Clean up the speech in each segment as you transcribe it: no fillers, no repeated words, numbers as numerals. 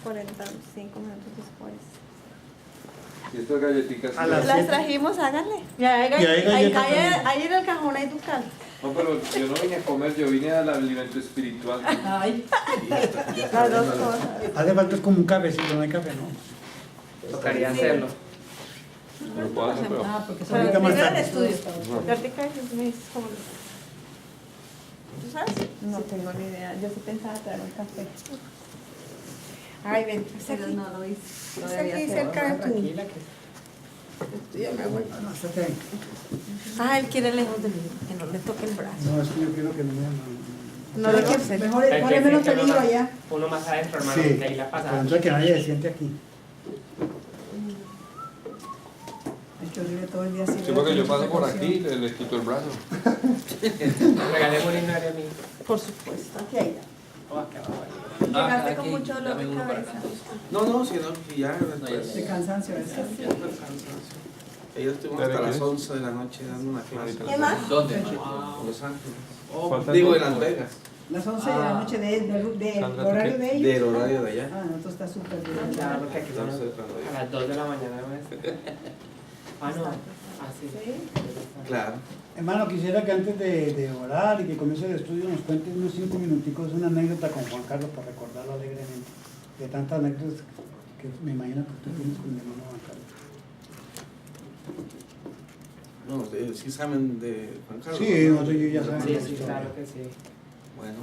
45 minutos después. Y estas galletitas. Las trajimos, háganle. Ahí en el cajón hay ducal. No, pero yo no vine a comer, yo vine al alimento espiritual. Ay. Las dos cosas. Hace falta como un cafecito, no hay café, ¿no? Tocaría hacerlo. Lo puedo hacer, pero... Porque son Pero ahorita más primero el tarde. estudio. Bueno. Y ahorita mis jóvenes. ¿Tú sabes? No tengo ni idea. Yo sí pensaba traer un café. Ay, ven, es Pero aquí. no lo hice. Es aquí cerca de tu. Tranquila que... Ya me voy. No, estate ahí. Ah, él quiere lejos de mí, que no le toque el brazo. No, es que yo quiero que no me... No le toque. Mejor ponle un peligro allá. Uno más adentro, hermano, Sí, que ahí la pero pasada. entonces que nadie se siente aquí. Hay que vive todo el día así. Sí, porque yo paso por aquí y le quito el brazo. Regalemos un himnario a mí. Por supuesto. Aquí hay. Llegaste con mucho dolor de cabeza. No, si ya después. De cansancio, ¿verdad? Ayer estuvimos hasta las 11 de la noche dando una clase. ¿Qué más? ¿Dónde? En Los Ángeles. Falta Digo, en tiempo. Las Vegas. Las 11 de la noche del Sandra, horario de ellos. Del horario de allá. Ah, no, esto está súper bien. Claro que aquí No son sé cuándo a es. las 2 de la mañana. ¿No es? Ah, no. Así. Claro. Hermano, quisiera que antes de orar y que comience el estudio nos cuentes unos 5 minuticos una anécdota con Juan Carlos para recordarlo alegremente. De tantas anécdotas que me imagino que tú tienes con mi hermano Juan Carlos. No, ustedes sí saben de Juan Carlos. Sí, ¿no? nosotros ya sabemos Sí, la sí, historia. claro que sí. Bueno,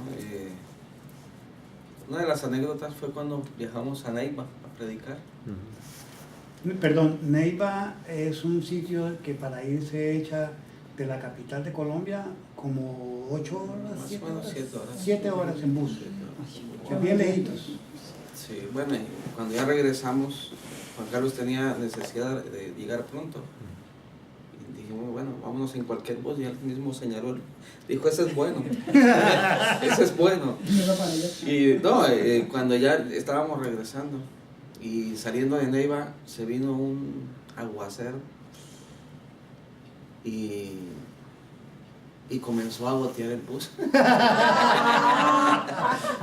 una de las anécdotas fue cuando viajamos a Neiva a predicar. Perdón, Neiva es un sitio que para ir se echa de la capital de Colombia como 8 horas, Más o 7 menos horas, 7 horas. 7 horas en bus, que bien lejitos. Sí, bueno, y cuando ya regresamos, Juan Carlos tenía necesidad de llegar pronto. Y dijimos, bueno, vámonos en cualquier bus, y él mismo señaló, dijo, ese es bueno, ese es bueno. Y no, cuando ya estábamos regresando y saliendo de Neiva, se vino un aguacero y comenzó a gotear el bus.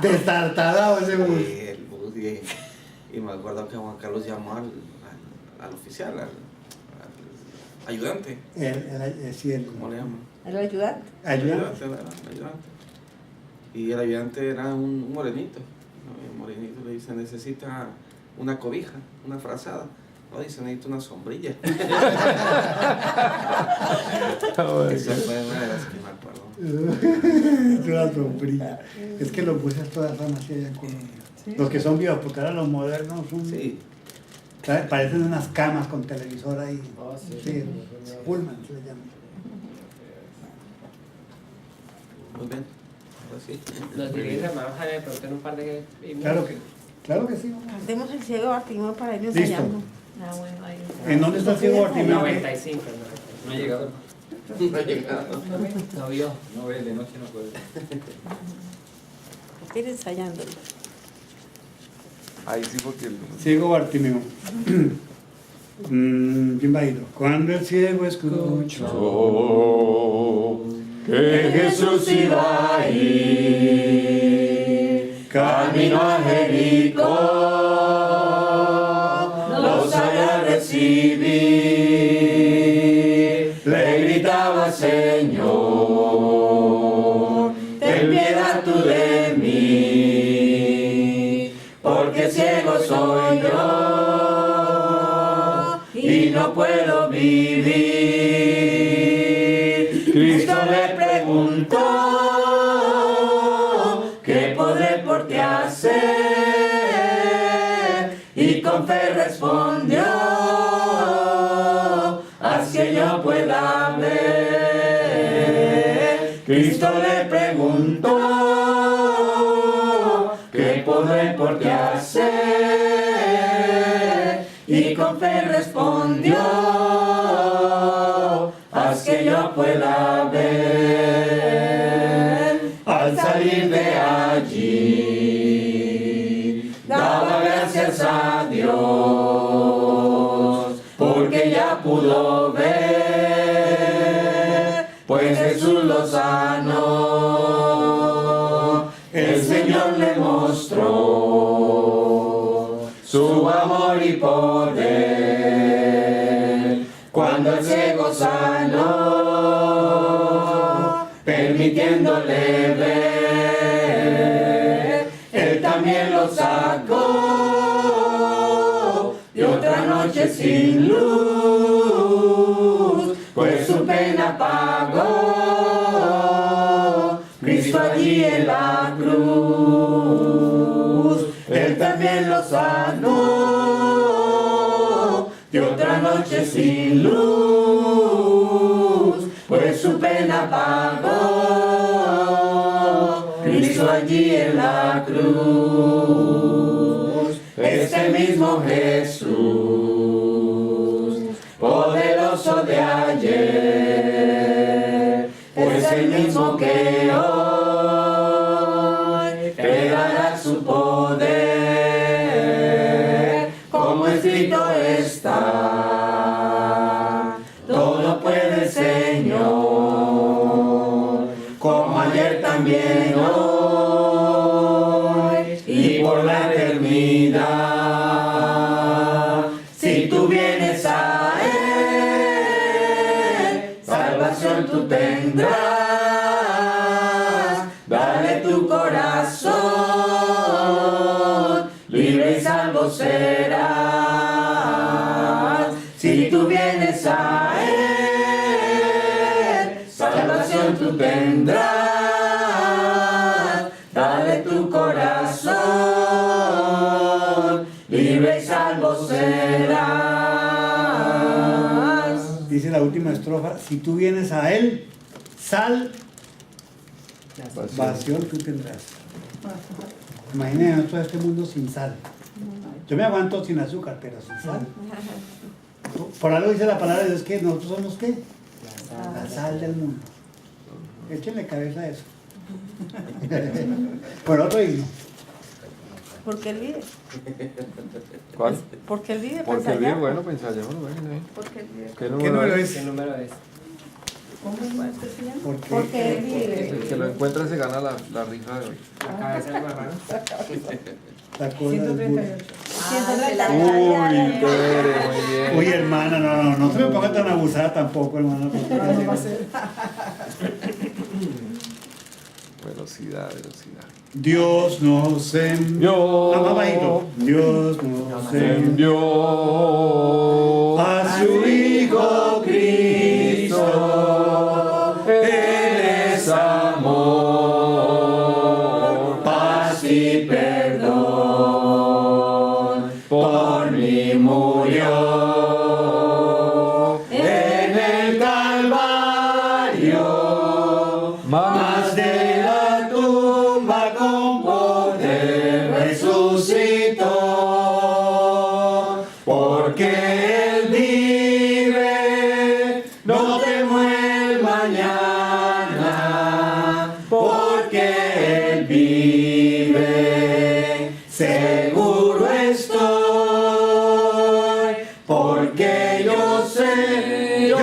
Destartalado ese bus. El bus y me acuerdo que Juan Carlos llamó al oficial, al ayudante. Sí, ¿Cómo le llaman? ¿El ayudante? ayudante. Ayudante. Y el ayudante era un morenito. ¿No? Y el morenito le dice, necesita una cobija, una frazada. No, dice, necesito una sombrilla. Esa fue una de las que me acuerdo. Es una sombrilla. Es que los buses todas son así allá en Colombia. ¿Sí? Los que son viejos, porque ahora los modernos son, Sí, parecen unas camas con televisor ahí. Oh, sí. Sí, Pullman se le llama. muy bien. Ahora sí. Nos dirige hermano Jaime de pronto en un par de himnos. Claro que sí. Cantemos el ciego Bartimeo para irnos Listo. ensayando. Ah, bueno, ahí. ¿En dónde está el ciego Bartimeo? 95, hermano. No ha llegado. No ha llegado. No vio. No ve, de noche no puede. Estoy ensayando. Ahí sí porque... Ciego Bartimeo. ¿Quién va a ir? Cuando el ciego escuchó que Jesús iba a ir camino a Jericó, lo salió a recibir, le gritaba, Señor, ten piedad tú de mí, porque ciego soy yo y no puedo vivir. Cristo le preguntó, ¿qué podré por ti hacer? Y con fe respondió, haz que yo pueda ver. Cristo le preguntó, ¿qué podré por ti hacer? Y con fe respondió, haz que yo pueda ver. Al salir de allí, daba gracias a Dios, porque ya pudo ver, pues Jesús lo sanó. El Señor le mostró su amor y poder. Cuando el ciego sanó, permitiéndole ver, él también lo sacó de otra noche sin luz, pues su pena pagó Cristo allí en la cruz. Él también lo sanó de otra noche sin luz, pues su pena pagó Cristo allí en la cruz. Este mismo Jesús, poderoso de ayer, es el mismo que hoy te dará su poder, como escrito está. Todo puede el Señor, como ayer también hoy y por la eternidad. Si tú vienes a Él, salvación tú tendrás. Dale tu corazón, libre y salvo serás. Si tú vienes a Él, salvación tú tendrás. Dale tu corazón, libre y salvo serás. Dice la última estrofa, si tú vienes a Él, salvación tú tendrás. Imagínense nosotros este mundo sin sal. Yo me aguanto sin azúcar, pero sin sal. Por algo dice la palabra de Dios que nosotros somos ¿qué? La sal del mundo. Échenle cabeza a eso. Por otro himno. Porque él vive. ¿Cuál? Porque él vive. Porque pues, bien, allá. bueno, pues allá, bueno, Porque él vive. ¿Qué ¿Qué número es? ¿Qué número es? ¿Cómo es que se llama? Porque él vive. El que lo encuentra se gana la rifa de hoy. La cabeza del marrano. la cola del burro. 138. Uy, Pere, muy bien. Uy, hermana, no se me ponga tan abusada tampoco, hermana. porque- Velocidad. Dios nos envió. Más bajito. Dios nos envió a su Hijo Cristo. Él es amor, paz y perdón. Por mí murió en el Calvario. Más de la tumba con poder resucitó, porque Él vive, no temo el mañana, porque Él vive, seguro estoy, porque yo sé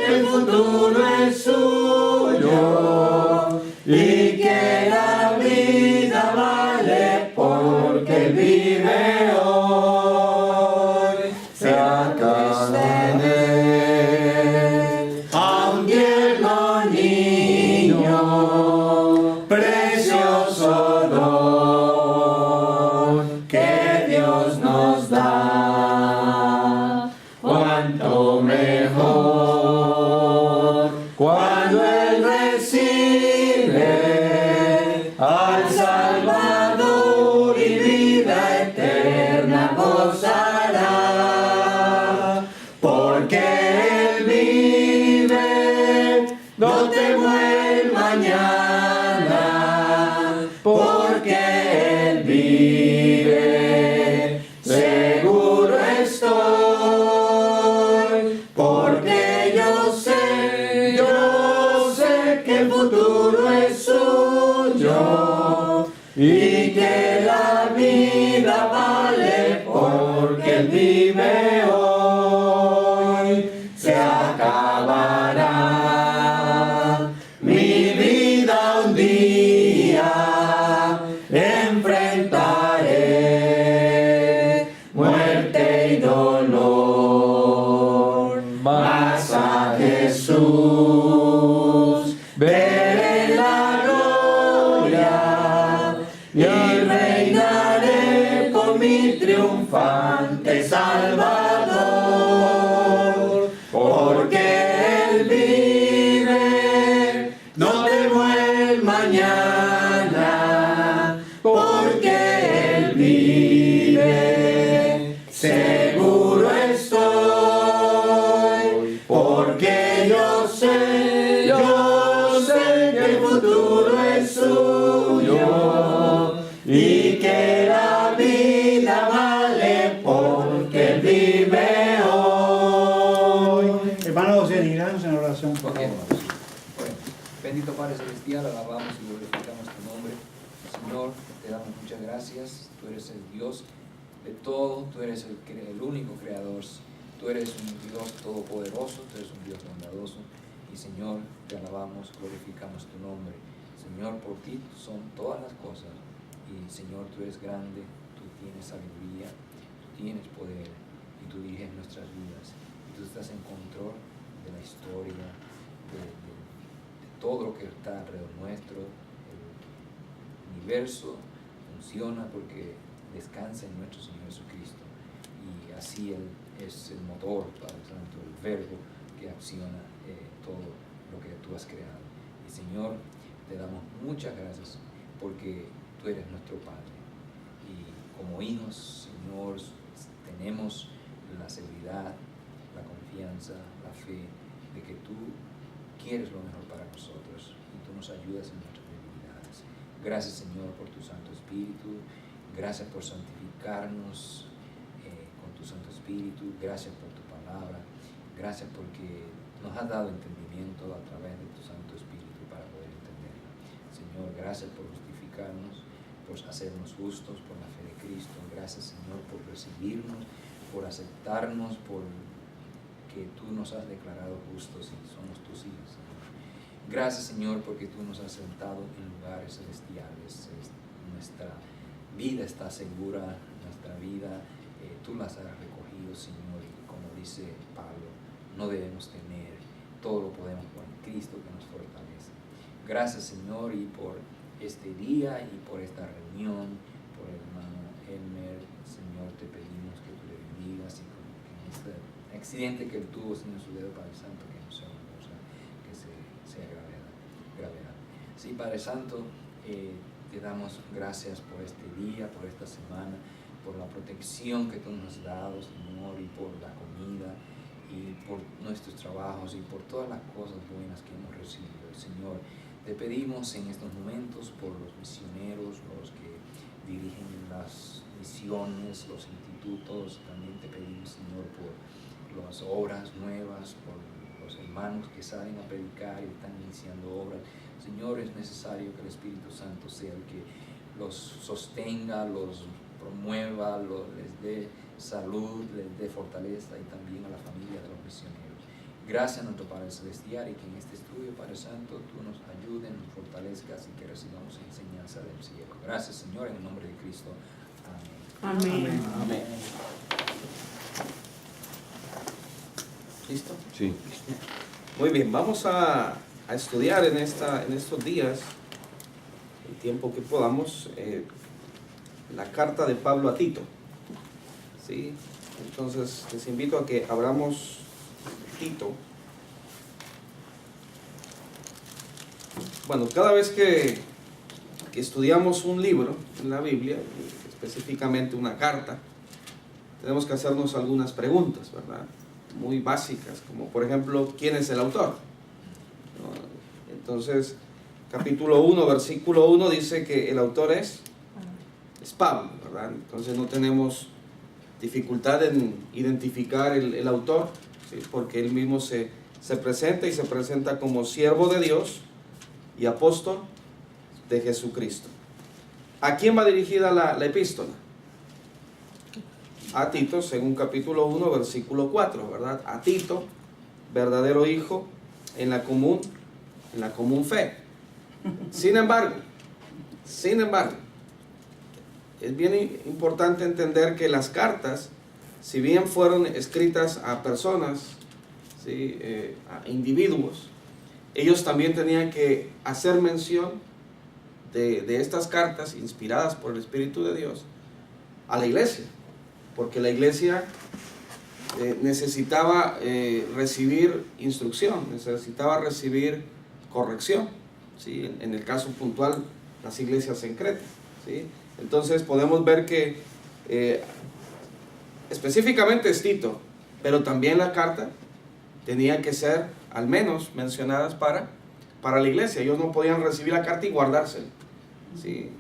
que el futuro es suyo y que la vida vale porque Él vive hoy. Se acaba en Él a un tierno niño, precioso don que Dios nos da. Cuánto mejor cuando Él recibe al Salvador y vida eterna. dolor, mas a Jesús veré la gloria y reinaré con mi triunfante Salvador, porque Él vive, no temo el mañana, porque Él vive, seguro estoy, porque yo sé que el futuro es suyo y que la vida vale porque Él vive hoy. Hermano José, digamos en oración, por Ok, favor. hermanos. Bueno, bendito Padre Celestial, alabamos y glorificamos tu nombre. Señor, te damos muchas gracias. Tú eres el Dios de todo, tú eres el único creador. Tú eres un Dios todopoderoso, tú eres un Dios bondadoso. Y Señor, te alabamos, glorificamos tu nombre. Señor, por ti son todas las cosas. Y Señor, tú eres grande, tú tienes sabiduría, tú tienes poder y tú diriges nuestras vidas. Y tú estás en control de la historia, de todo lo que está alrededor nuestro. El universo funciona porque descansa en nuestro Señor Jesucristo. Y así Él es el motor, Padre Santo, el verbo que acciona todo lo que tú has creado. Y Señor, te damos muchas gracias porque tú eres nuestro Padre. Y como hijos, Señor, tenemos la seguridad, la confianza, la fe de que tú quieres lo mejor para nosotros y tú nos ayudas en nuestras debilidades. Gracias, Señor, por tu Santo Espíritu. Gracias por santificarnos con tu Santo Espíritu. Gracias por tu palabra. Gracias porque nos has dado entendimiento a través de tu Santo Espíritu para poder entenderla. Señor, gracias por justificarnos, por hacernos justos por la fe de Cristo. Gracias, Señor, por recibirnos, por aceptarnos, por que tú nos has declarado justos y somos tus hijos, Señor. Gracias, Señor, porque tú nos has sentado en lugares celestiales. Nuestra vida está segura, nuestra vida tú las has recogido, Señor, y como dice Pablo, no debemos temer, todo lo podemos con Cristo que nos fortalece. Gracias, Señor, y por este día y por esta reunión, por el hermano Elmer, Señor, te pedimos que tú le bendigas y que en este accidente que él tuvo, Señor, su dedo, Padre Santo, que no sea una cosa que sea gravedad. Sí, Padre Santo, te damos gracias por este día, por esta semana, por la protección que tú nos has dado, Señor, y por la comida, y por nuestros trabajos, y por todas las cosas buenas que hemos recibido. Señor, te pedimos en estos momentos por los misioneros, los que dirigen las misiones, los institutos. También te pedimos, Señor, por las obras nuevas, por los hermanos que salen a predicar y están iniciando obras. Señor, es necesario que el Espíritu Santo sea el que los sostenga, los promueva, les dé salud, les dé fortaleza, y también a la familia de los misioneros. Gracias a nuestro Padre Celestial, y que en este estudio, Padre Santo, tú nos ayudes, nos fortalezcas y que recibamos enseñanza del cielo. Gracias, Señor, en el nombre de Cristo. Amén. Amén. Amén. ¿Listo? Sí. Muy bien, vamos a estudiar en estos días, el tiempo que podamos, la carta de Pablo a Tito. ¿Sí? Entonces les invito a que abramos Tito. Bueno, cada vez que estudiamos un libro en la Biblia, específicamente una carta, tenemos que hacernos algunas preguntas, ¿verdad? Muy básicas, como por ejemplo, ¿quién es el autor? ¿No? Entonces, capítulo 1, versículo 1 dice que el autor es Pablo, ¿verdad? Entonces no tenemos dificultad en identificar el autor, ¿sí? Porque él mismo se presenta, y se presenta como siervo de Dios y apóstol de Jesucristo. ¿A quién va dirigida la epístola? A Tito, según capítulo 1, versículo 4, ¿verdad? A Tito, verdadero hijo en la común fe. Sin embargo, es bien importante entender que las cartas si bien fueron escritas a personas, ¿sí? A individuos, ellos también tenían que hacer mención de estas cartas inspiradas por el Espíritu de Dios a la iglesia, porque la iglesia necesitaba recibir instrucción, necesitaba recibir corrección, ¿sí? En el caso puntual, las iglesias en Creta, ¿sí? Entonces podemos ver que específicamente es Tito, pero también la carta tenía que ser al menos mencionadas para la iglesia. Ellos no podían recibir la carta y guardársela, ¿sí?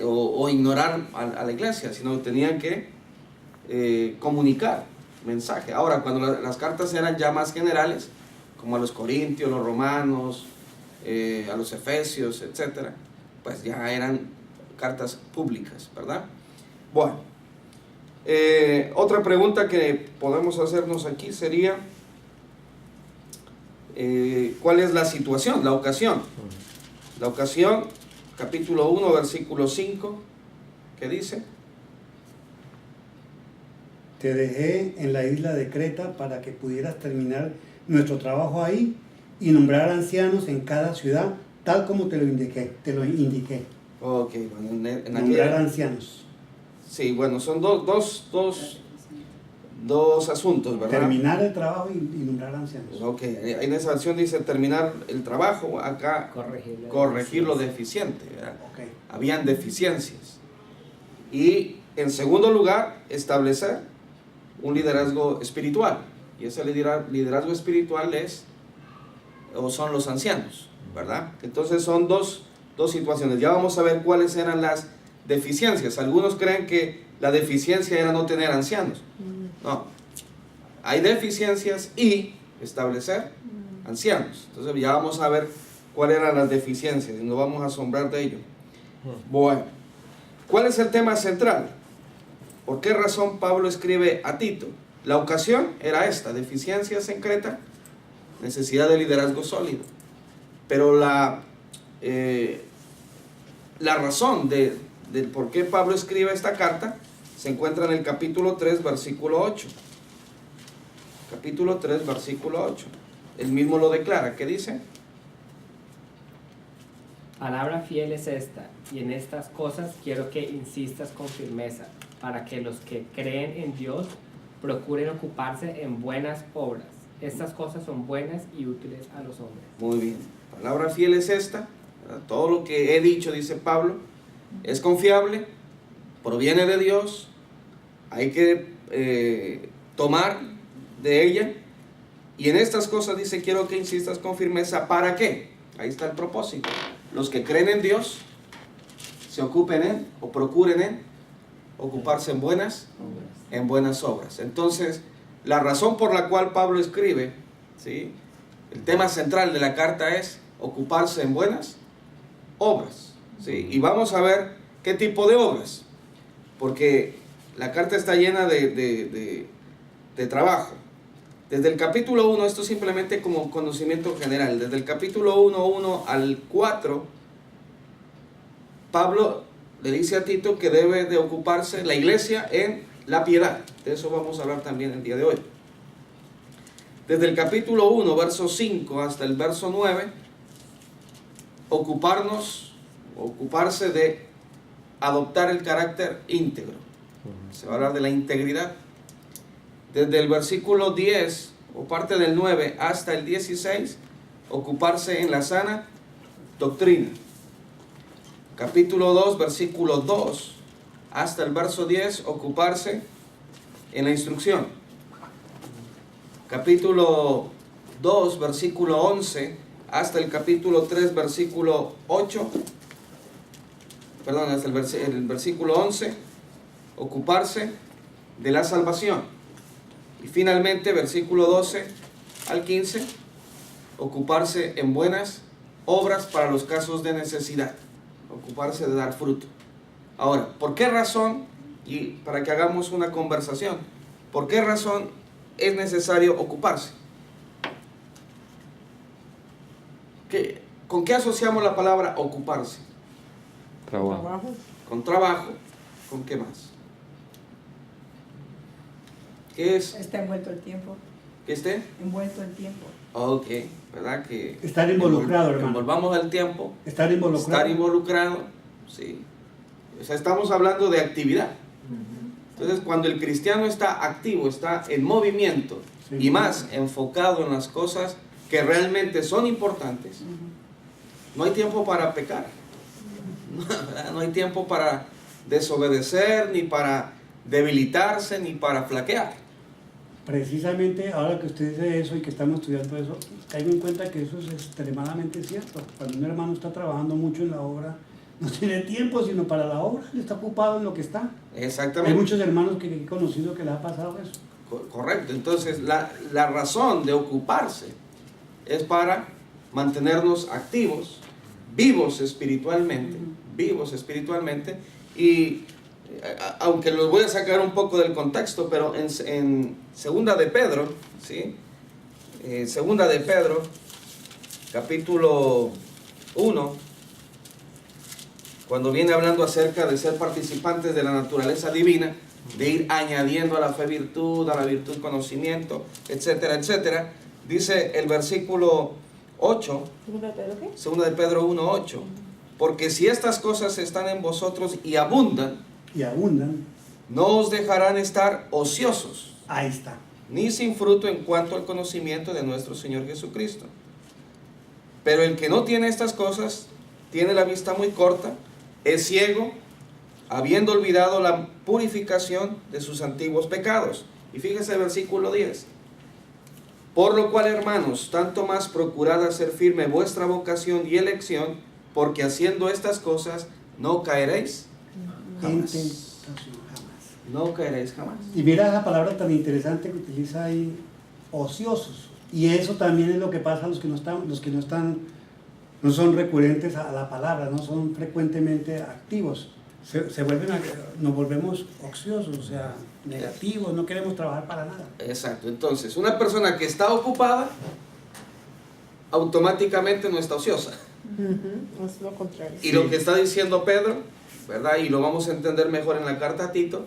O ignorar a la iglesia, sino tenían que comunicar mensaje. Ahora, cuando las cartas eran ya más generales, como a los Corintios, los Romanos, a los Efesios, etcétera, pues ya eran cartas públicas, ¿verdad? Bueno, otra pregunta que podemos hacernos aquí sería, ¿cuál es la situación, la ocasión? La ocasión, capítulo 1, versículo 5, ¿qué dice? Te dejé en la isla de Creta para que pudieras terminar nuestro trabajo ahí y nombrar ancianos en cada ciudad, tal como te lo indiqué. Ok, bueno, en Nombrar ancianos. Sí, bueno, son dos asuntos, ¿verdad? Terminar el trabajo y nombrar ancianos. Ok, en esa acción dice terminar el trabajo, acá corregir lo deficiente, ¿verdad? Okay. Habían deficiencias. Y en segundo lugar, establecer un liderazgo espiritual. Y ese liderazgo espiritual son los ancianos, ¿verdad? Entonces son dos situaciones. Ya vamos a ver cuáles eran las deficiencias. Algunos creen que la deficiencia era no tener ancianos. No, hay deficiencias y establecer ancianos. Entonces ya vamos a ver cuáles eran las deficiencias y nos vamos a asombrar de ello. Bueno, ¿cuál es el tema central? ¿Por qué razón Pablo escribe a Tito? La ocasión era esta: deficiencias en Creta, necesidad de liderazgo sólido. Pero la razón del por qué Pablo escribe esta carta se encuentra en el capítulo 3, versículo 8. Capítulo 3, versículo 8. Él mismo lo declara. ¿Qué dice? Palabra fiel es esta, y en estas cosas quiero que insistas con firmeza, para que los que creen en Dios procuren ocuparse en buenas obras. Estas cosas son buenas y útiles a los hombres. Muy bien. Palabra fiel es esta. Todo lo que he dicho, dice Pablo, es confiable, proviene de Dios. Hay que tomar de ella. Y en estas cosas dice, quiero que insistas con firmeza. ¿Para qué? Ahí está el propósito. Los que creen en Dios se ocupen o procuren ocuparse en buenas obras. Entonces, la razón por la cual Pablo escribe, ¿sí? El tema central de la carta es ocuparse en buenas obras, ¿sí? Y vamos a ver qué tipo de obras, porque la carta está llena de trabajo. Desde el capítulo 1, esto simplemente como conocimiento general, desde el capítulo 1 al 4, Pablo le dice a Tito que debe de ocuparse la iglesia en la piedad. De eso vamos a hablar también el día de hoy. Desde el capítulo 1, verso 5 hasta el verso 9, ocuparse de adoptar el carácter íntegro. Se va a hablar de la integridad. Desde el versículo 10 o parte del 9 hasta el 16, ocuparse en la sana doctrina. Capítulo 2, versículo 2 hasta el verso 10, ocuparse en la instrucción. Capítulo 2, versículo 11 hasta el capítulo 3, versículo 8, perdón, hasta el versículo 11, ocuparse de la salvación. Y finalmente, versículo 12 al 15, ocuparse en buenas obras para los casos de necesidad, ocuparse de dar fruto. Ahora, ¿por qué razón? Y para que hagamos una conversación, ¿por qué razón es necesario ocuparse? ¿Con qué asociamos la palabra ocuparse? Trabajo. Con trabajo. ¿Con qué más? ¿Qué es? Está envuelto el tiempo. ¿Que esté? Envuelto el tiempo. Ok, ¿verdad? Que Estar involucrado, hermano. envolvamos el tiempo. Estar involucrado. Estar involucrado, sí. O sea, estamos hablando de actividad. Entonces, cuando el cristiano está activo, está en movimiento Sí. y más enfocado en las cosas que realmente son importantes, no hay tiempo para pecar. No hay tiempo para desobedecer, ni para debilitarse, ni para flaquear. Precisamente ahora que usted dice eso y que estamos estudiando eso, caigo en cuenta que eso es extremadamente cierto. Cuando un hermano está trabajando mucho en la obra, no tiene tiempo sino para la obra, él está ocupado en lo que está. Hay Exactamente. muchos hermanos que he conocido que le ha pasado eso. Correcto. Entonces, la razón de ocuparse es para mantenernos activos, vivos espiritualmente, y aunque los voy a sacar un poco del contexto, pero en segunda de Pedro, ¿sí? Segunda de Pedro, capítulo 1, cuando viene hablando acerca de ser participantes de la naturaleza divina, de ir añadiendo a la fe virtud, a la virtud conocimiento, etcétera, etcétera, dice el versículo 8, segunda de Pedro 1, 8, porque si estas cosas están en vosotros y abundan, no os dejarán estar ociosos, Ahí está. ni sin fruto en cuanto al conocimiento de nuestro Señor Jesucristo. Pero el que no tiene estas cosas, tiene la vista muy corta, es ciego, habiendo olvidado la purificación de sus antiguos pecados. Y fíjese el versículo 10. Por lo cual, hermanos, tanto más procurad hacer firme vuestra vocación y elección, porque haciendo estas cosas no caeréis jamás. No caeréis jamás. Y mira esa palabra tan interesante que utiliza ahí, ociosos. Y eso también es lo que pasa a los que no son recurrentes a la palabra, no son frecuentemente activos. Nos volvemos ociosos, o sea, negativos, no queremos trabajar para nada. Exacto. Entonces, una persona que está ocupada, automáticamente no está ociosa. Es lo contrario. Y lo que está diciendo Pedro, ¿verdad? Y lo vamos a entender mejor en la carta a Tito,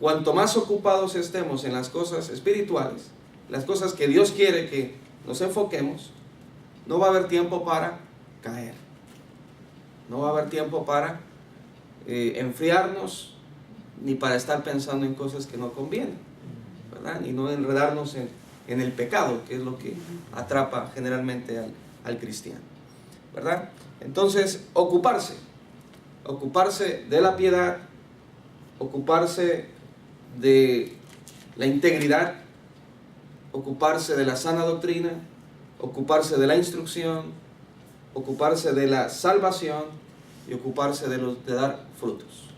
cuanto más ocupados estemos en las cosas espirituales, las cosas que Dios quiere que nos enfoquemos, no va a haber tiempo para caer. No va a haber tiempo para enfriarnos, ni para estar pensando en cosas que no convienen, ¿verdad? Ni no enredarnos en el pecado, que es lo que atrapa generalmente al cristiano, ¿verdad? Entonces, ocuparse de la piedad, ocuparse de la integridad, ocuparse de la sana doctrina, ocuparse de la instrucción, ocuparse de la salvación y ocuparse de dar frutos.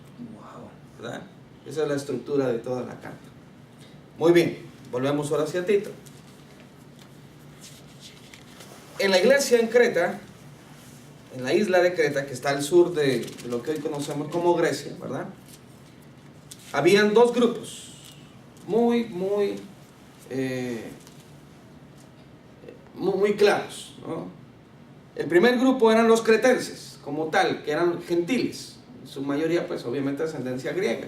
¿Verdad? Esa es la estructura de toda la carta. Muy bien, volvemos ahora hacia Tito. En la iglesia en Creta, en la isla de Creta, que está al sur de lo que hoy conocemos como Grecia, ¿verdad? Habían dos grupos muy claros, ¿no? El primer grupo eran los cretenses, como tal, que eran gentiles, en su mayoría, pues obviamente ascendencia griega.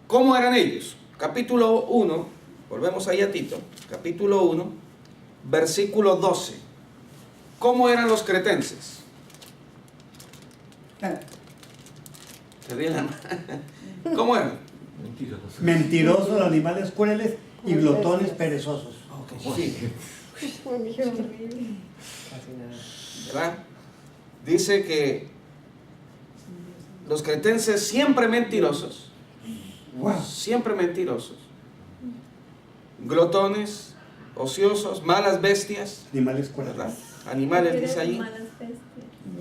¿Cómo eran ellos? Capítulo 1, volvemos ahí a Tito, capítulo 1, versículo 12. ¿Cómo eran los cretenses? Se ríen la mano. ¿Cómo eran? Mentirosos, animales crueles y glotones perezosos. Sí, Casi nada. ¿verdad? Dice que los cretenses siempre mentirosos, glotones, ociosos, malas bestias, Animales crueles. ¿verdad? Animales, dice allí.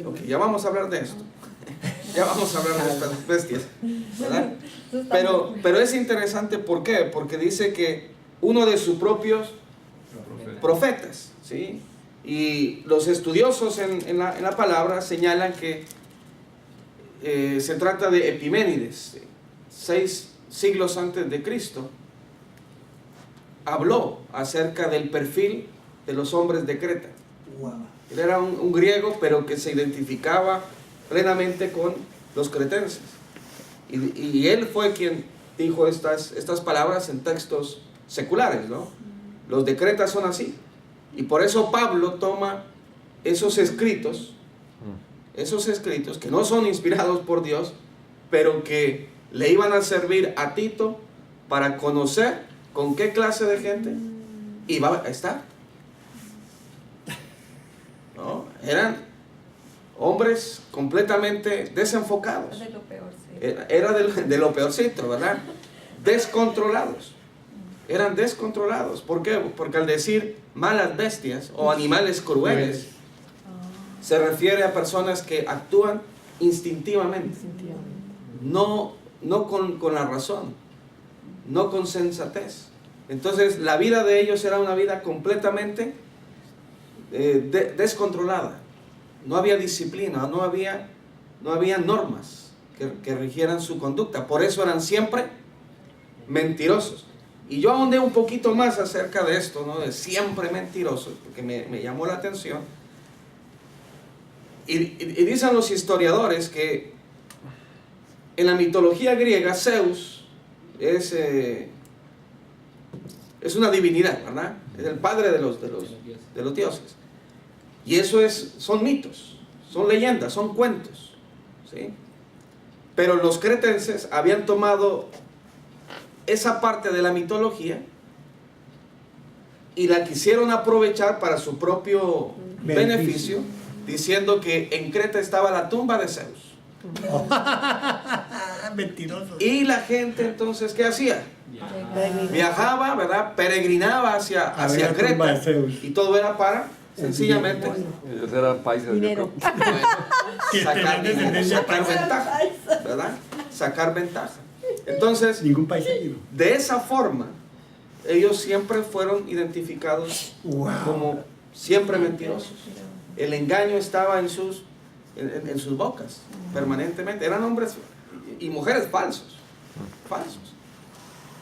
Ok, ya vamos a hablar de esto. Ya vamos a hablar de estas bestias, ¿verdad? Pero es interesante, ¿por qué? Porque dice que uno de sus propios profetas, ¿sí? Y los estudiosos en la palabra señalan que se trata de Epiménides, 6 siglos antes de Cristo, habló acerca del perfil de los hombres de Creta. Él era un griego, pero que se identificaba plenamente con los cretenses. Y él fue quien dijo estas palabras en textos seculares, ¿no? Los de Creta son así. Y por eso Pablo toma esos escritos que no son inspirados por Dios, pero que le iban a servir a Tito para conocer con qué clase de gente iba a estar. ¿No? Eran hombres completamente desenfocados. De lo peor, sí. Era de lo peorcito, ¿verdad? Descontrolados. Eran descontrolados. ¿Por qué? Porque al decir malas bestias o animales crueles, se refiere a personas que actúan instintivamente, no con la razón, no con sensatez. Entonces la vida de ellos era una vida completamente descontrolada. No había disciplina, no había normas que rigieran su conducta. Por eso eran siempre mentirosos. Y yo ahondé un poquito más acerca de esto, ¿no? De siempre mentirosos, porque me llamó la atención. Y dicen los historiadores que en la mitología griega Zeus es una divinidad, ¿verdad? Es el padre de los dioses. Y eso son mitos, son leyendas, son cuentos, ¿sí? Pero los cretenses habían tomado esa parte de la mitología y la quisieron aprovechar para su propio beneficio, diciendo que en Creta estaba la tumba de Zeus. Mentiroso. Y la gente entonces, ¿qué hacía? Viajaba, ¿verdad? Peregrinaba hacia Creta. Y todo era para, sencillamente, Ellos eran países. Dinero. sacar ventaja, ¿verdad? Sacar ventaja. Entonces, Ningún país seguido. de esa forma, ellos siempre fueron identificados como siempre mentirosos. El engaño estaba en sus bocas, permanentemente. Eran hombres y mujeres falsos.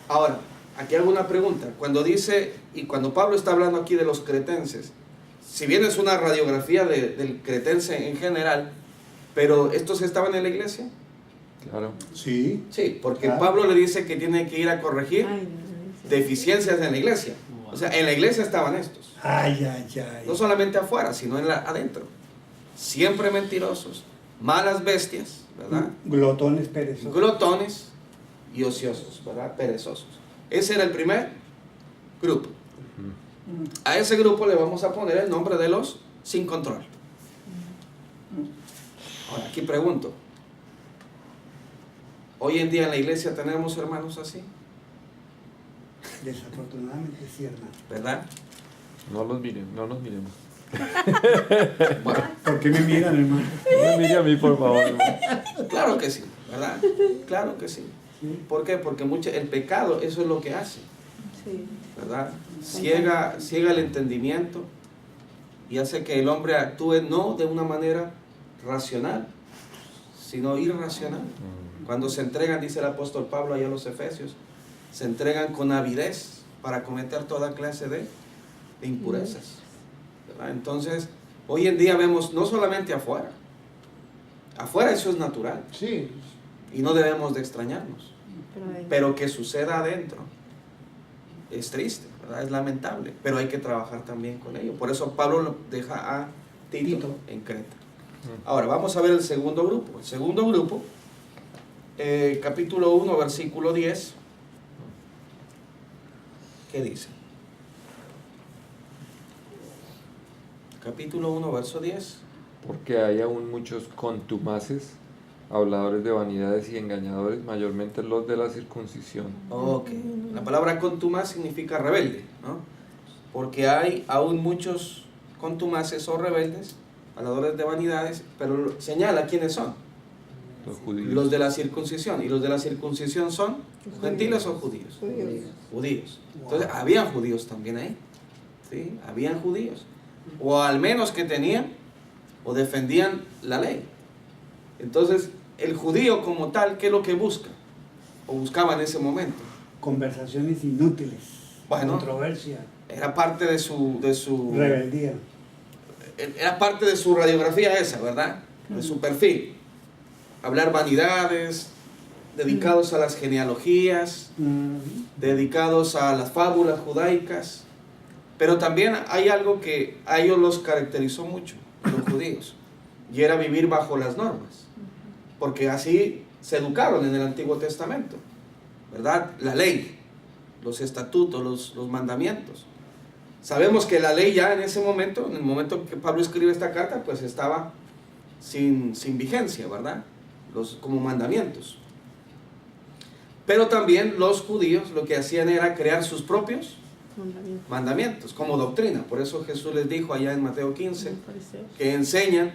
Ahora, aquí hay una pregunta. Cuando dice, y cuando Pablo está hablando aquí de los cretenses, si bien es una radiografía del cretense en general, pero ¿estos estaban en la iglesia? Claro. Sí. Sí, porque Claro. Pablo le dice que tiene que ir a corregir deficiencias en la iglesia. O sea, en la iglesia estaban estos. Ay. No solamente afuera, sino adentro. Siempre mentirosos, malas bestias, ¿verdad? Glotones perezosos. Glotones y ociosos, ¿verdad? Perezosos. Ese era el primer grupo. A ese grupo le vamos a poner el nombre de los sin control. Ahora, aquí pregunto. Hoy en día en la iglesia tenemos hermanos así, Desafortunadamente sí, hermano. ¿verdad? No nos miremos. Bueno, ¿Por qué me miran, hermano? No me mire a mí, por favor. hermano. claro que sí, ¿verdad? Claro que sí. ¿Por qué? Porque el pecado, eso es lo que hace, ¿verdad? Ciega el entendimiento y hace que el hombre actúe no de una manera racional, sino irracional. Cuando se entregan, dice el apóstol Pablo allá a los Efesios, se entregan con avidez para cometer toda clase de impurezas, ¿verdad? Entonces, hoy en día vemos no solamente afuera eso es natural Sí. y no debemos de extrañarnos, pero que suceda adentro es triste, ¿verdad? Es lamentable, pero hay que trabajar también con ello. Por eso Pablo lo deja a Tito en Creta. Ahora vamos a ver el segundo grupo. El segundo grupo, capítulo 1, versículo 10. ¿Qué dice? Capítulo 1, verso 10. Porque hay aún muchos contumaces, habladores de vanidades y engañadores, mayormente los de la circuncisión. Ok. La palabra contumaz significa rebelde, ¿no? Porque hay aún muchos contumaces o rebeldes, habladores de vanidades, pero señala quiénes son. Los judíos. Los de la circuncisión. ¿Y los de la circuncisión son gentiles o judíos? Judíos. Entonces, habían judíos también ahí. ¿Sí? Habían judíos. O al menos que tenían o defendían la ley. Entonces, el judío como tal, ¿qué es lo que busca? O buscaba en ese momento. Conversaciones inútiles. Bueno. Controversia. Era parte de su Rebeldía. era parte de su radiografía esa, ¿verdad? De su perfil. Hablar vanidades, dedicados a las genealogías, dedicados a las fábulas judaicas, pero también hay algo que a ellos los caracterizó mucho, los judíos, y era vivir bajo las normas, porque así se educaron en el Antiguo Testamento, ¿verdad? La ley, los estatutos, los mandamientos. Sabemos que la ley ya en ese momento, en el momento que Pablo escribe esta carta, pues estaba sin vigencia, ¿verdad? Como mandamientos. Pero también los judíos lo que hacían era crear sus propios mandamientos como doctrina. Por eso Jesús les dijo allá en Mateo 15 que enseñan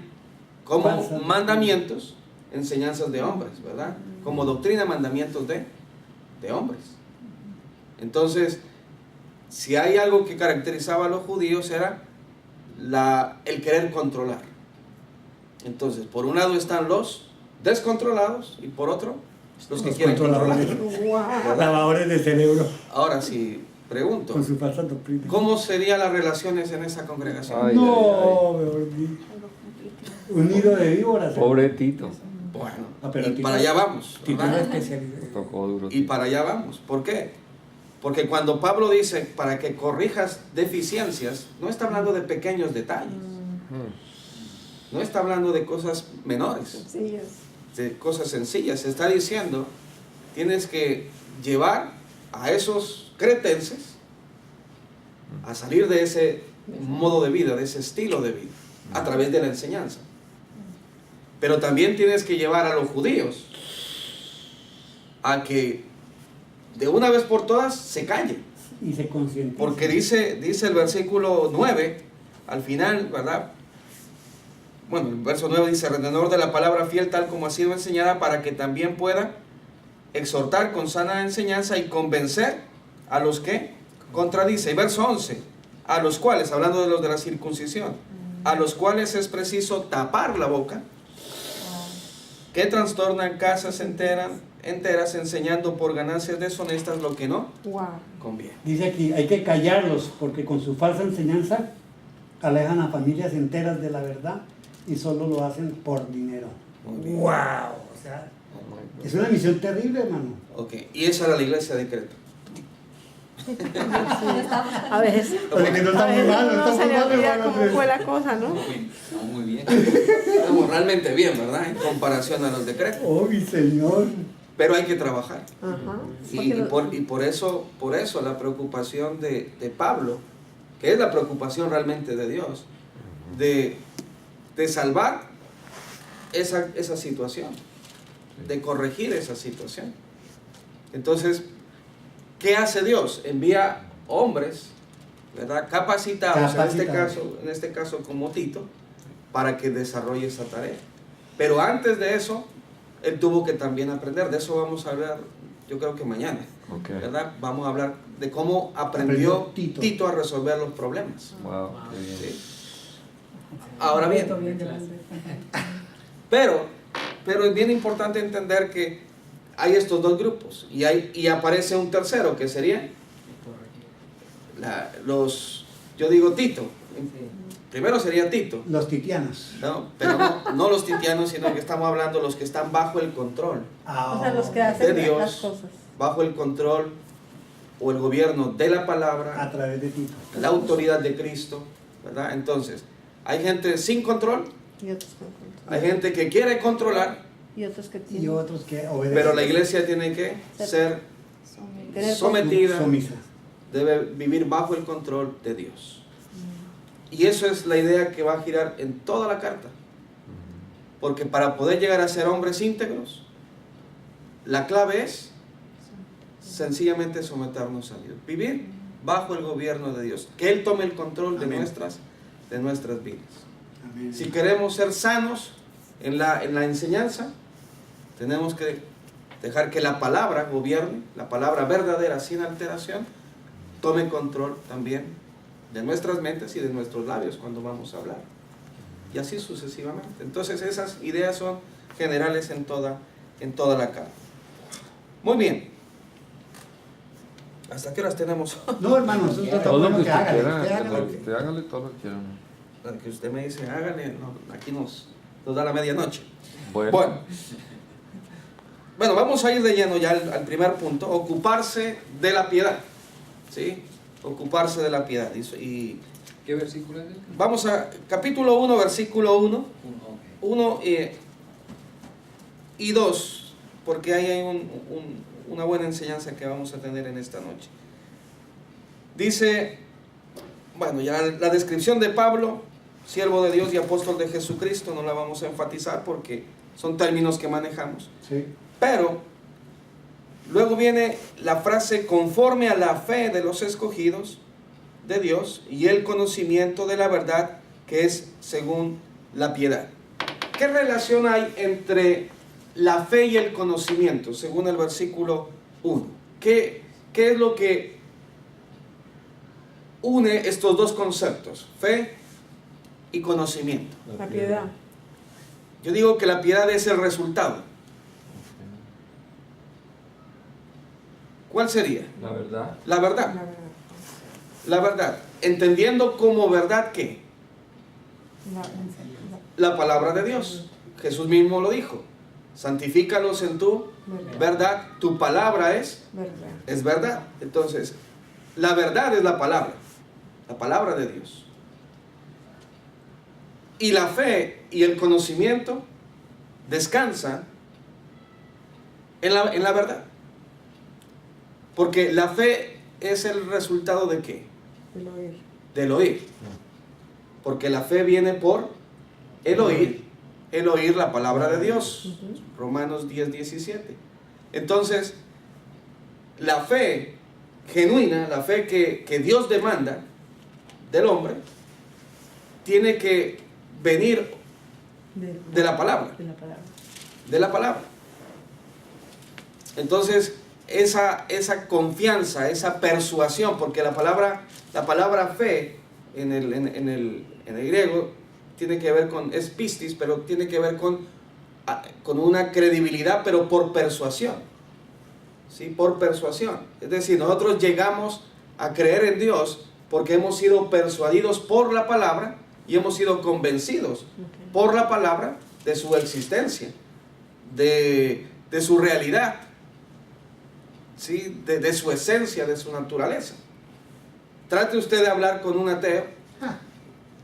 como mandamientos, enseñanzas de hombres, ¿verdad? Como doctrina, mandamientos de hombres. Entonces, si hay algo que caracterizaba a los judíos era el querer controlar. Entonces, por un lado están los descontrolados y por otro los que quieren controlar. Lavadores de cerebro. Ahora sí, pregunto, Con su falsa doctrina. ¿cómo serían las relaciones en esa congregación? Ay, No, mejor dicho. Un nido de víboras. Pobre Tito. Bueno, pero y Tito- para allá vamos, Tito ¿verdad? es especialidad. Tocó duro. Y para allá vamos. ¿Por qué? Porque cuando Pablo dice para que corrijas deficiencias, no está hablando de pequeños detalles, no está hablando de cosas menores, de cosas sencillas. Está diciendo, tienes que llevar a esos cretenses a salir de ese modo de vida, de ese estilo de vida, a través de la enseñanza. Pero también tienes que llevar a los judíos a que de una vez por todas se callen. Y se concientiza. Porque dice el versículo 9, al final, ¿verdad? Bueno, el verso 9 dice, alrededor de la palabra fiel tal como ha sido enseñada, para que también pueda exhortar con sana enseñanza y convencer a los que contradice. Y verso 11, a los cuales, hablando de los de la circuncisión, a los cuales es preciso tapar la boca, que trastornan casas enteras enseñando por ganancias deshonestas lo que no conviene. Dice aquí, hay que callarlos porque con su falsa enseñanza alejan a familias enteras de la verdad y solo lo hacen por dinero. Muy bien. ¡Wow! O sea, es una misión terrible, hermano. Ok, y esa era la iglesia de Creta. A veces. Porque no A estamos veces mal, no uno se estamos le mal, olvida hermano. cómo fue la cosa, ¿no? Muy bien. Estamos realmente bien, ¿verdad? En comparación a los de Creta. Oh, mi Señor. Pero hay que trabajar. Ajá. Y por eso la preocupación de Pablo, que es la preocupación realmente de Dios, de salvar esa situación, de corregir esa situación. Entonces, ¿qué hace Dios? Envía hombres, ¿verdad? Capacitados, en este caso como Tito, para que desarrolle esa tarea. Pero antes de eso, él tuvo que también aprender. De eso vamos a hablar, yo creo que mañana, Okay. ¿verdad? Vamos a hablar de cómo aprendió Tito a resolver los problemas. Wow, qué bien. ¿Sí? Ahora bien, pero es bien importante entender que hay estos dos grupos y aparece un tercero que sería yo digo Tito. Primero sería Tito, Los titianos. ¿no? Pero no los titianos, sino que estamos hablando de los que están bajo el control O sea, los que de hacen Dios, las cosas. bajo el control o el gobierno de la palabra, A través de Tito. la autoridad de Cristo, ¿verdad? Entonces, hay gente sin control, Y otros con control. hay gente que quiere controlar, Y otros que Y tienen. otros que obedecen. pero la iglesia tiene que ser Tener sometida, Sumisa. debe vivir bajo el control de Dios. Y eso es la idea que va a girar en toda la carta. Porque para poder llegar a ser hombres íntegros, la clave es sencillamente someternos a Dios. Vivir bajo el gobierno de Dios. Que Él tome el control de nuestras vidas. Amén. Si queremos ser sanos en la enseñanza, tenemos que dejar que la palabra gobierne, la palabra verdadera sin alteración, tome control también de nuestras mentes y de nuestros labios cuando vamos a hablar. Y así sucesivamente. Entonces esas ideas son generales en toda la carta. Muy bien. ¿Hasta qué horas tenemos? No, hermano, eso está Todo lo bueno que que usted hagan. quiera, Usted hágalo. usted hágale todo lo que quiera. Que usted me dice, hágale, no, aquí nos da la medianoche. Bueno, Bueno, bueno, vamos a ir de lleno ya al primer punto, ocuparse de la piedad, ¿sí? Ocuparse de la piedad. Y ¿Qué versículo es? vamos a capítulo 1, versículo 1, Ok. 1 y 2, porque ahí hay una buena enseñanza que vamos a tener en esta noche. Dice, bueno, ya la descripción de Pablo, siervo de Dios y apóstol de Jesucristo, no la vamos a enfatizar porque son términos que manejamos. Sí. Pero luego viene la frase conforme a la fe de los escogidos de Dios y el conocimiento de la verdad que es según la piedad. ¿Qué relación hay entre la fe y el conocimiento según el versículo 1? ¿Qué es lo que une estos dos conceptos, fe y conocimiento? La piedad. Yo digo que la piedad es el resultado. ¿Cuál sería? La verdad. La verdad. La verdad. La verdad. Entendiendo como verdad ¿qué? La palabra de Dios. Jesús mismo lo dijo. Santifícalos en tu verdad. Tu palabra es verdad. Entonces, la verdad es la palabra de Dios. Y la fe y el conocimiento descansan en la verdad. Porque la fe es el resultado ¿de qué? El oír. Del oír. Porque la fe viene por el oír la palabra de Dios. Romanos 10, 17. Entonces, la fe genuina, la fe que Dios demanda del hombre, tiene que venir de la palabra. De la palabra. Entonces, esa confianza, esa persuasión, porque la palabra fe en el griego tiene que ver con, es pistis, pero tiene que ver con una credibilidad, pero por persuasión. ¿Sí? Por persuasión. Es decir, nosotros llegamos a creer en Dios porque hemos sido persuadidos por la palabra y hemos sido convencidos por la palabra de su existencia, de su realidad, ¿sí? de su esencia, de su naturaleza. Trate usted de hablar con un ateo,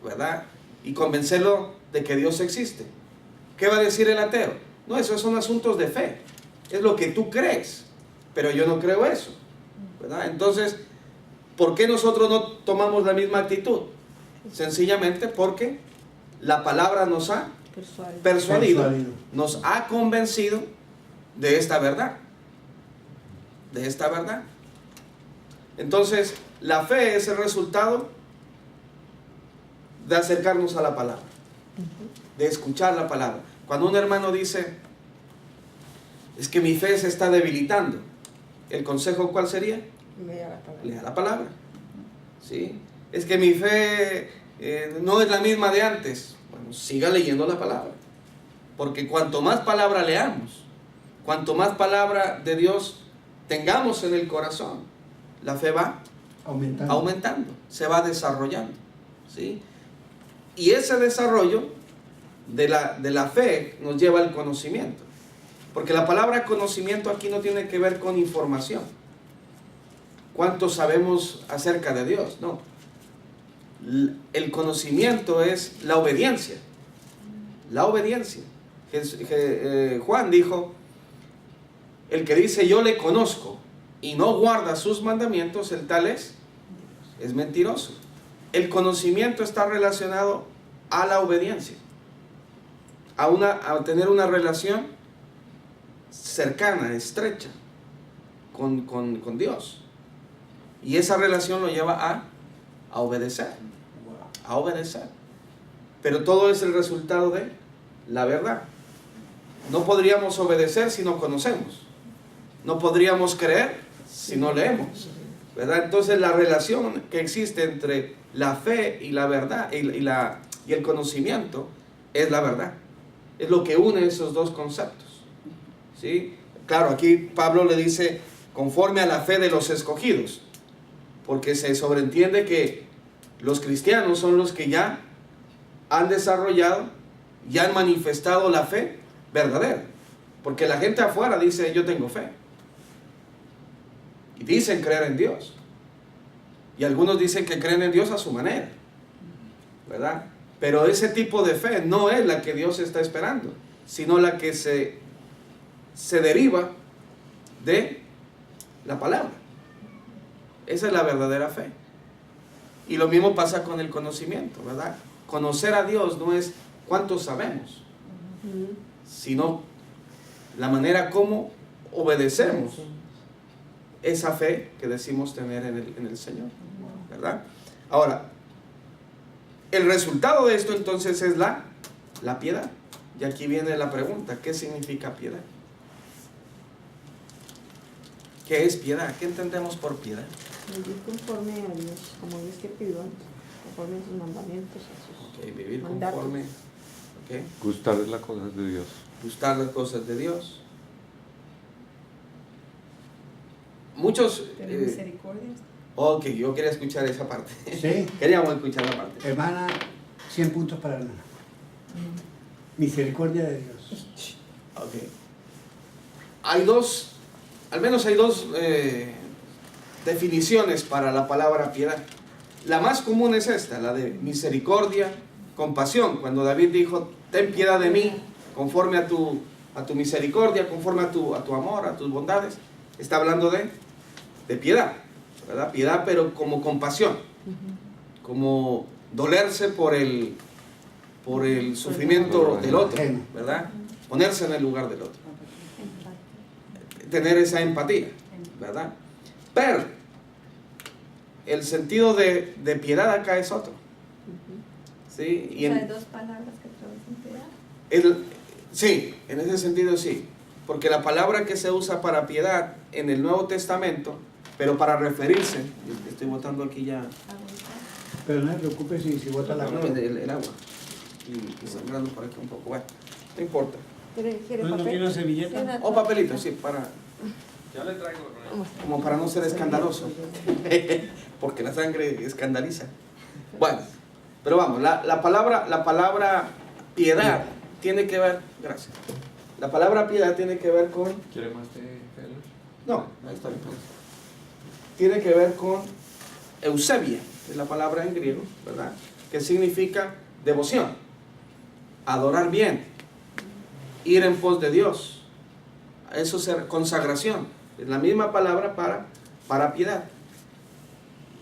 ¿verdad? Y convencerlo de que Dios existe. ¿Qué va a decir el ateo? No, esos son asuntos de fe. Es lo que tú crees, pero yo no creo eso, ¿verdad? Entonces, ¿por qué nosotros no tomamos la misma actitud? Sencillamente porque la palabra nos ha persuadido, nos ha convencido de esta verdad. De esta verdad. Entonces, la fe es el resultado de acercarnos a la palabra, de escuchar la palabra. Cuando un hermano dice, es que mi fe se está debilitando, ¿el consejo cuál sería? Lea la palabra. ¿Sí? Es que mi fe no es la misma de antes. Bueno, siga leyendo la palabra. Porque cuanto más palabra leamos, cuanto más palabra de Dios tengamos en el corazón, la fe va aumentando, se va desarrollando, ¿sí? Y ese desarrollo de la fe nos lleva al conocimiento, porque la palabra conocimiento aquí no tiene que ver con información. ¿Cuánto sabemos acerca de Dios? No. El conocimiento es la obediencia. La obediencia. Juan dijo, el que dice yo le conozco y no guarda sus mandamientos, el tal es mentiroso. El conocimiento está relacionado a la obediencia, a tener una relación cercana, estrecha con Dios. Y esa relación lo lleva a obedecer. A obedecer. Pero todo es el resultado de la verdad. No podríamos obedecer si no conocemos. No podríamos creer si no leemos, ¿verdad? Entonces la relación que existe entre la fe y la verdad y el conocimiento es la verdad. Es lo que une esos dos conceptos, ¿sí? Claro, aquí Pablo le dice conforme a la fe de los escogidos, porque se sobreentiende que los cristianos son los que ya han desarrollado, ya han manifestado la fe verdadera. Porque la gente afuera dice, yo tengo fe. Y dicen creer en Dios. Y algunos dicen que creen en Dios a su manera, ¿verdad? Pero ese tipo de fe no es la que Dios está esperando, sino la que se deriva de la palabra. Esa es la verdadera fe. Y lo mismo pasa con el conocimiento, ¿verdad? Conocer a Dios no es cuánto sabemos, sino la manera como obedecemos esa fe que decimos tener en el Señor, ¿verdad? Ahora, el resultado de esto entonces es la piedad. Y aquí viene la pregunta, ¿qué significa piedad? ¿Qué es piedad? ¿Qué entendemos por piedad? Vivir conforme a Dios, como Dios te pidió, conforme a sus mandamientos, a sus Okay, vivir mandatos. conforme, okay. Gustar de las cosas de Dios. Gustar las cosas de Dios. Muchos... Tener misericordia. ok, yo quería escuchar esa parte. Sí. Queríamos escuchar la parte. Hermana, 100 puntos para hermana. Misericordia de Dios. Ok. Hay dos, al menos hay dos definiciones para la palabra piedad. La más común es esta, la de misericordia, compasión. Cuando David dijo, ten piedad de mí, conforme a tu misericordia, conforme a tu amor, a tus bondades, está hablando de piedad, ¿verdad? Piedad, pero como compasión, como dolerse por el sufrimiento del otro, ¿verdad? Ponerse en el lugar del otro. Tener esa empatía, ¿verdad? Pero el sentido de piedad acá es otro. ¿Sí? Y Hay dos palabras que traducen piedad. Sí, en ese sentido sí. Porque la palabra que se usa para piedad en el Nuevo Testamento, pero para referirse, estoy botando aquí ya Pero no se preocupe si bota la agua. el agua y sembrando por aquí un poco, bueno, no importa. ¿Quiere ¿No papel? quiere una servilleta? O papelito, sí, Ya le traigo. como para no ser escandaloso, porque la sangre escandaliza. Bueno, pero vamos, la palabra piedad tiene que ver, gracias, la palabra piedad tiene que ver con, ¿Quiere más de Feller? no, ahí está bien, tiene que ver con eusebia, es la palabra en griego, ¿verdad? Que significa devoción, adorar bien, ir en pos de Dios, eso es consagración, es la misma palabra para piedad.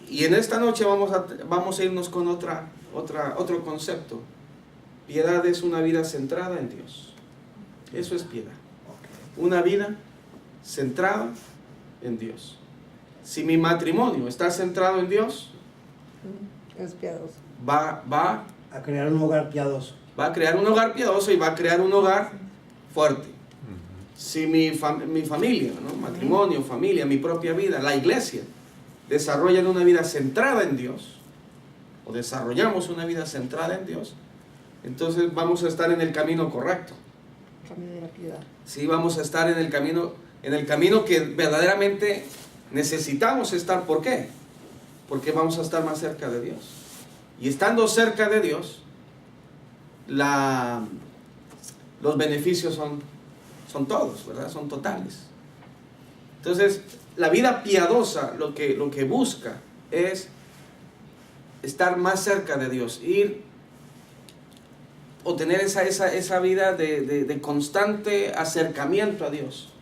Y en esta noche vamos a irnos con otro concepto. Piedad es una vida centrada en Dios. Eso es piedad. Una vida centrada en Dios. Si mi matrimonio está centrado en Dios, Es piadoso. va A crear un hogar piadoso. a crear un hogar piadoso y va a crear un hogar fuerte. Si mi familia, ¿no? Matrimonio, familia, mi propia vida, la iglesia, desarrollan una vida centrada en Dios, o desarrollamos una vida centrada en Dios, entonces vamos a estar en el camino correcto. Camino de la piedad. Sí, vamos a estar en el camino que verdaderamente necesitamos estar. ¿Por qué? Porque vamos a estar más cerca de Dios. Y estando cerca de Dios, los beneficios son todos, ¿verdad? Son totales. Entonces, la vida piadosa lo que busca es estar más cerca de Dios, o tener esa vida de constante acercamiento a Dios.